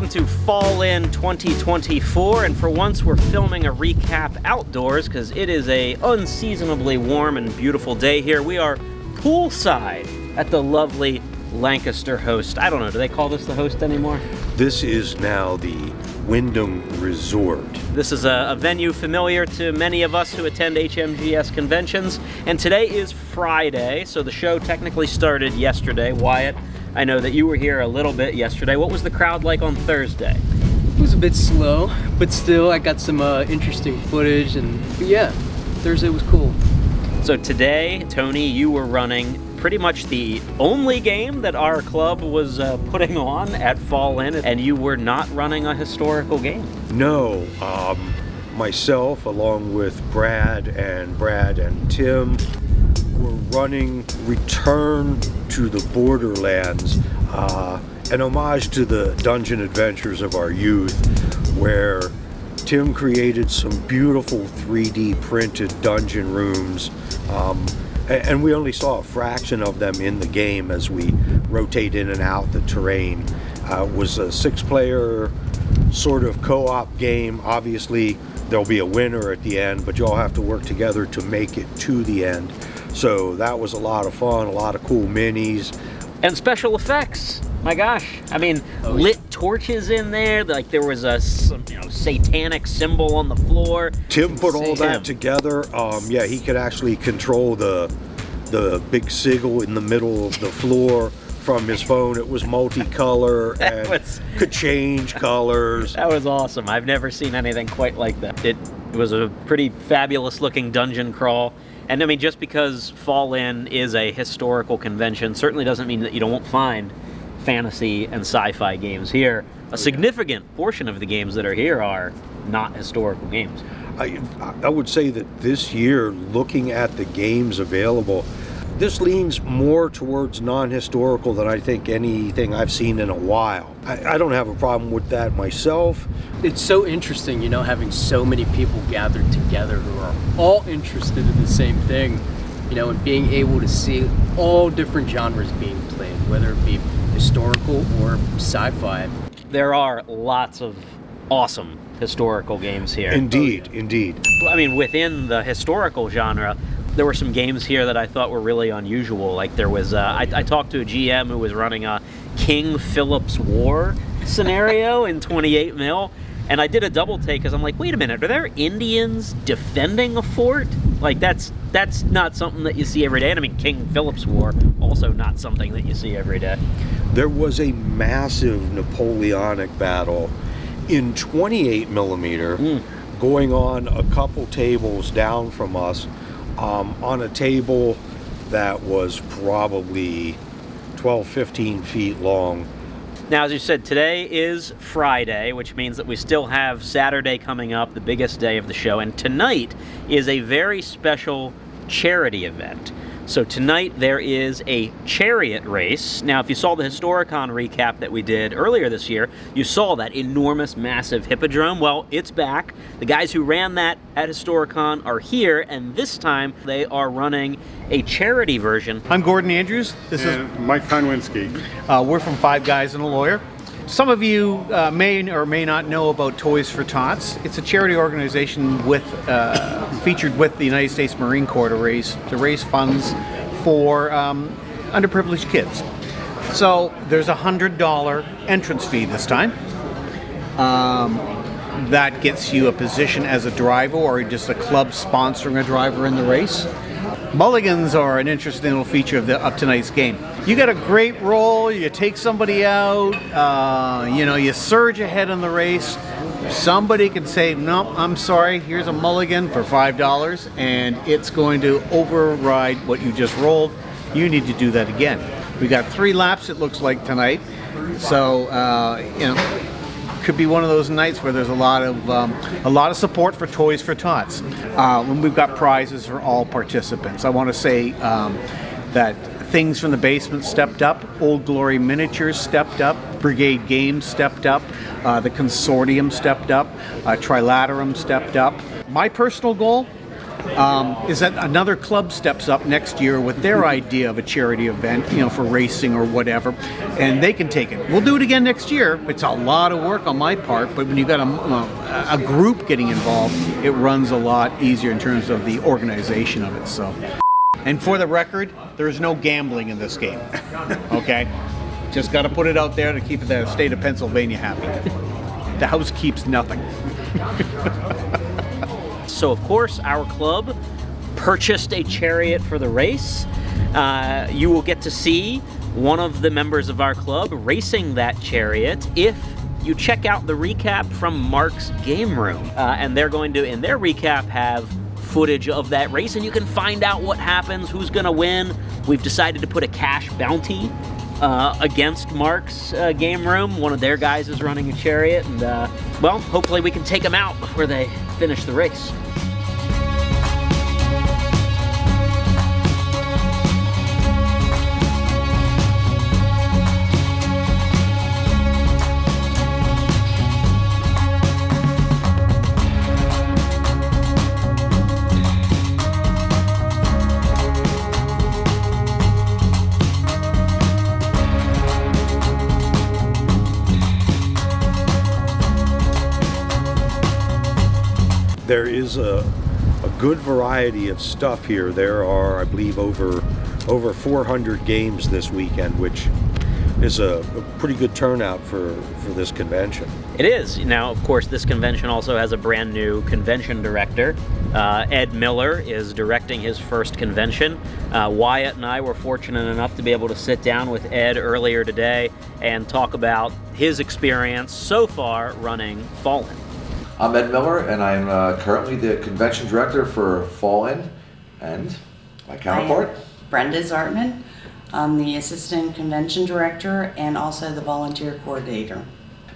Welcome to Fall In 2024, and for once we're filming a recap outdoors because it is a unseasonably warm and beautiful day here. We are poolside at the lovely Lancaster Host. I don't know, do they call this the Host anymore? This is now the Wyndham Resort. This is a venue familiar to many of us who attend HMGS conventions, and today is Friday, so the show technically started yesterday. Wyatt, I know that you were here a little bit yesterday. What was the crowd like on Thursday? It was a bit slow, but still I got some interesting footage, and yeah, Thursday was cool. So today, Tony, you were running pretty much the only game that our club was putting on at Fall In, and you were not running a historical game. No, myself along with Brad and Tim were running Return to the Borderlands, an homage to the dungeon adventures of our youth, where Tim created some beautiful 3D printed dungeon rooms, and we only saw a fraction of them in the game as we rotate in and out the terrain. It was a 6-player sort of co-op game. Obviously, there'll be a winner at the end, but you all have to work together to make it to the end. So that was a lot of fun, a lot of cool minis. And special effects. My gosh. I mean, lit torches in there. Like there was a satanic symbol on the floor. Tim put all that together. Yeah, he could actually control the big sigil in the middle of the floor from his phone. It was multicolor and could change colors. That was awesome. I've never seen anything quite like that. It was a pretty fabulous looking dungeon crawl. And I mean, just because Fall In is a historical convention certainly doesn't mean that you don't find fantasy and sci-fi games here. A significant portion of the games that are here are not historical games. I would say that this year, looking at the games available, this leans more towards non-historical than I think anything I've seen in a while. I don't have a problem with that myself. It's so interesting, having so many people gathered together who are all interested in the same thing, and being able to see all different genres being played, whether it be historical or sci-fi. There are lots of awesome historical games here. Indeed, indeed. I mean, within the historical genre, there were some games here that I thought were really unusual. Like there was, I talked to a GM who was running a King Philip's War scenario in 28 mil, and I did a double take because I'm like, wait a minute, are there Indians defending a fort? Like that's not something that you see every day. And I mean, King Philip's War, also not something that you see every day. There was a massive Napoleonic battle in 28 millimeter going on a couple tables down from us, on a table that was probably 12, 15 feet long. Now, as you said, today is Friday, which means that we still have Saturday coming up, the biggest day of the show, and tonight is a very special charity event. So tonight there is a Chariot Race. Now, if you saw the Historicon recap that we did earlier this year, you saw that enormous, massive hippodrome. Well, it's back. The guys who ran that at Historicon are here, and this time they are running a charity version. I'm Gordon Andrews. This is Mike Konwinski. We're from Five Guys and a Lawyer. Some of you may or may not know about Toys for Tots. It's a charity organization featured with the United States Marine Corps to raise funds for underprivileged kids. So there's a $100 entrance fee this time. That gets you a position as a driver or just a club sponsoring a driver in the race. Mulligans are an interesting little feature of tonight's game. You got a great roll, you take somebody out, you surge ahead in the race. Somebody can say, no, I'm sorry, here's a mulligan for $5, and it's going to override what you just rolled. You need to do that again. We got 3 laps, it looks like, tonight. So, could be one of those nights where there's a lot of support for Toys for Tots. And we've got prizes for all participants. I want to say that Things from the Basement stepped up, Old Glory Miniatures stepped up, Brigade Games stepped up, the Consortium stepped up, Trilaterum stepped up. My personal goal is that another club steps up next year with their idea of a charity event, for racing or whatever, and they can take it. We'll do it again next year. It's a lot of work on my part, but when you've got a group getting involved, it runs a lot easier in terms of the organization of it. So, and for the record, there's no gambling in this game. Okay, just got to put it out there to keep the state of Pennsylvania happy. The house keeps nothing. So, of course, our club purchased a chariot for the race. You will get to see one of the members of our club racing that chariot if you check out the recap from Mark's Game Room. And they're going to, in their recap, have footage of that race, and you can find out what happens, who's going to win. We've decided to put a cash bounty against Mark's Game Room. One of their guys is running a chariot, and well, hopefully we can take them out before they finish the race. There is a good variety of stuff here. There are, I believe, over 400 games this weekend, which is a pretty good turnout for this convention. It is. Now, of course, this convention also has a brand new convention director. Ed Miller is directing his first convention. Wyatt and I were fortunate enough to be able to sit down with Ed earlier today and talk about his experience so far running Fallen. I'm Ed Miller, and I'm currently the convention director for Fallen, and my counterpart. Brenda Zartman. I'm the assistant convention director and also the volunteer coordinator.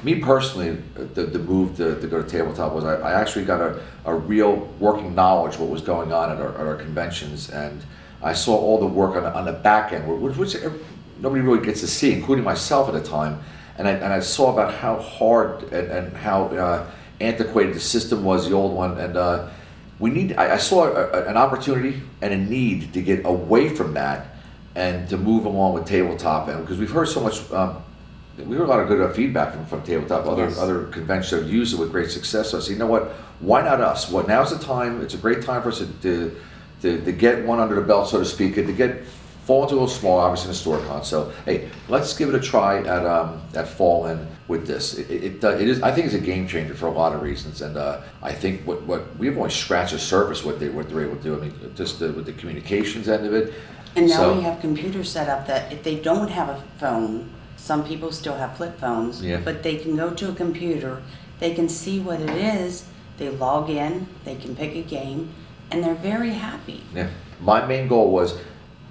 Me personally, the move to go to tabletop was I actually got a real working knowledge of what was going on at our conventions, and I saw all the work on the back end, which nobody really gets to see, including myself at the time, and I saw about how hard and how antiquated the system was, the old one, and I saw an opportunity and a need to get away from that and to move along with tabletop, and because we've heard so much, we heard a lot of good feedback from tabletop. Other conventions have used it with great success. So I said, you know what? Why not us? Now's the time. It's a great time for us to get one under the belt, so to speak, and to get Fallen's a little small, obviously, in a store con. So hey, let's give it a try at Fallen with this. It is. I think it's a game changer for a lot of reasons, and I think what we've only scratched the surface what they're able to do. I mean, just with the communications end of it. And now we have computers set up that if they don't have a phone, some people still have flip phones, but they can go to a computer, they can see what it is, they log in, they can pick a game, and they're very happy. Yeah. My main goal was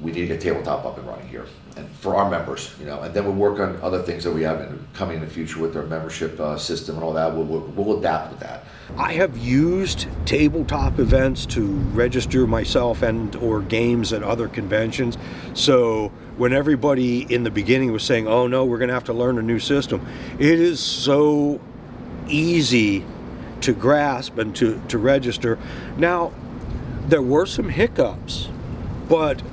we need to get tabletop up and running here, and for our members, and then we'll work on other things that we have coming in the future with our membership system and all that. We'll adapt with that. I have used tabletop events to register myself and or games at other conventions. So when everybody in the beginning was saying, oh no, we're going to have to learn a new system, it is so easy to grasp and to register. Now, there were some hiccups, but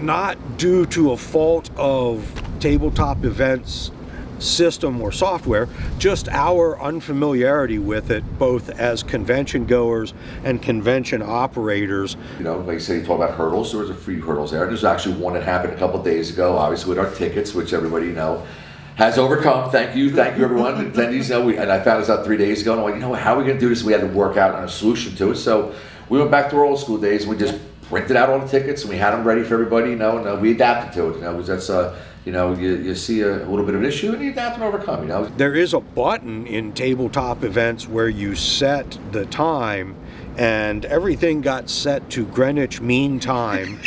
not due to a fault of tabletop events system or software, just our unfamiliarity with it, both as convention goers and convention operators. Like you said, you talk about hurdles. There was a few hurdles there. There's actually one that happened a couple of days ago, obviously with our tickets, which everybody has overcome. Thank you everyone, attendees. And I found this out 3 days ago, and I'm like, how are we going to do this? We had to work out on a solution to it. So we went back to our old school days, and we just printed out all the tickets, and we had them ready for everybody. And we adapted to it. That's you see a little bit of an issue and you adapt and overcome. There is a button in tabletop events where you set the time, and everything got set to Greenwich Mean Time.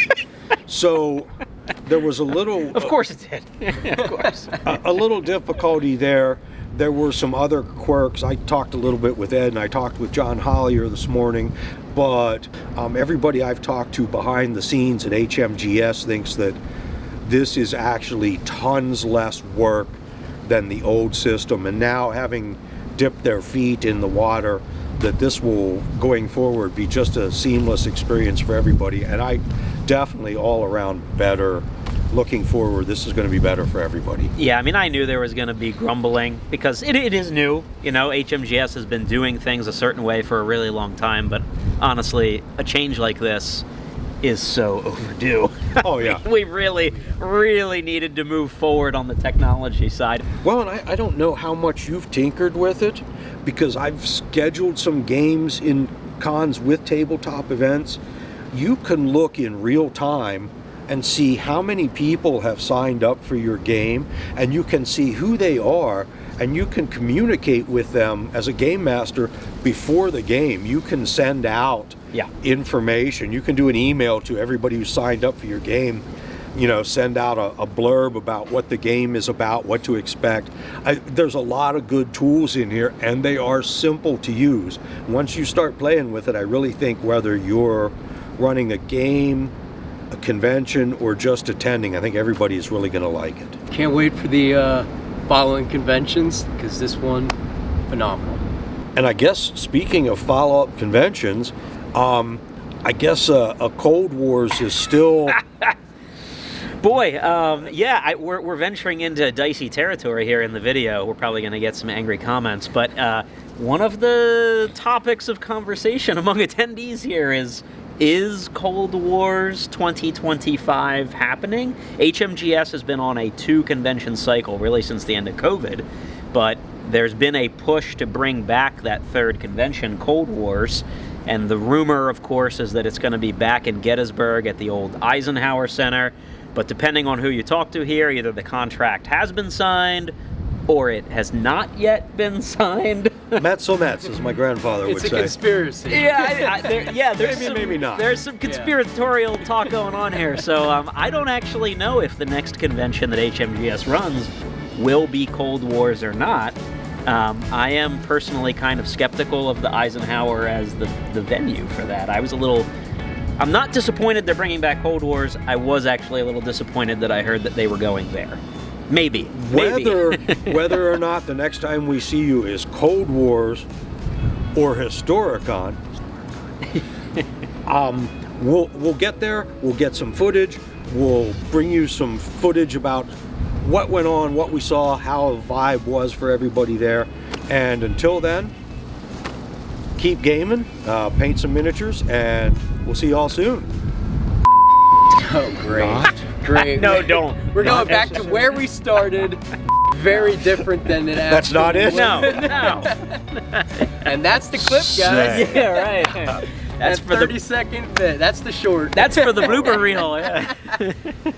So there was a little. Of course it did. Of course. a little difficulty there. There were some other quirks. I talked a little bit with Ed, and I talked with John Hollier this morning, but everybody I've talked to behind the scenes at HMGS thinks that this is actually tons less work than the old system. And now, having dipped their feet in the water, that this will, going forward, be just a seamless experience for everybody. And I definitely all around better. Looking forward, this is going to be better for everybody. Yeah, I mean, I knew there was going to be grumbling because it is new. You know, HMGS has been doing things a certain way for a really long time, but honestly, a change like this is so overdue. Oh, yeah. We really, really needed to move forward on the technology side. Well, and I don't know how much you've tinkered with it, because I've scheduled some games in cons with tabletop events. You can look in real time and see how many people have signed up for your game, and you can see who they are, and you can communicate with them as a game master before the game. You can send out information. You can do an email to everybody who signed up for your game, you know, send out a blurb about what the game is about, what to expect. There's a lot of good tools in here, and they are simple to use. Once you start playing with it, I really think whether you're running a game, a convention, or just attending, I think everybody is really going to like it. Can't wait for the following conventions, because this one, phenomenal. And I guess, speaking of follow-up conventions, I guess a Cold Wars is still... Boy, yeah, we're venturing into dicey territory here in the video. We're probably going to get some angry comments, but one of the topics of conversation among attendees here is Cold Wars 2025 happening? HMGS has been on a 2-convention cycle really since the end of COVID, but there's been a push to bring back that 3rd convention, Cold Wars, and the rumor, of course, is that it's going to be back in Gettysburg at the old Eisenhower Center, but depending on who you talk to here, either the contract has been signed or it has not yet been signed. Metz, as my grandfather would say. It's a conspiracy. Yeah, there's maybe not. There's some conspiratorial talk going on here. So I don't actually know if the next convention that HMGS runs will be Cold Wars or not. I am personally kind of skeptical of the Eisenhower as the venue for that. I'm not disappointed they're bringing back Cold Wars. I was actually a little disappointed that I heard that they were going there. Maybe. Whether or not the next time we see you is Cold Wars or Historicon, we'll get there. We'll get some footage. We'll bring you some footage about what went on, what we saw, how the vibe was for everybody there. And until then, keep gaming, paint some miniatures, and we'll see you all soon. Oh, great. Great. No, don't. We're going back to where we started. Very different than it actually That's not it? No. And that's the clip, guys. Yeah, right. That's for 30-second bit. That's the short. That's for the blooper reel. Yeah.